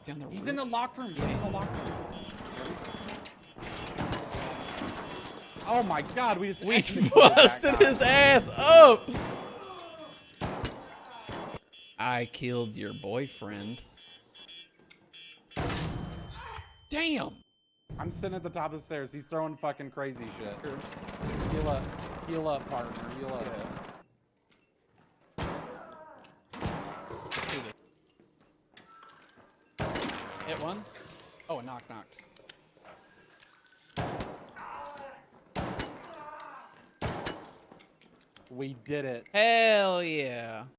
Down the He's roof? in the locked room. He's in the locked room. Oh my god, we just We executed that busted guy. his ass up! I killed your boyfriend. Damn! I'm sitting at the top of the stairs. He's throwing fucking crazy shit. Heal up, partner. Heal up. Shoot it. Hit one. Oh, a knocked. We did it. Hell yeah.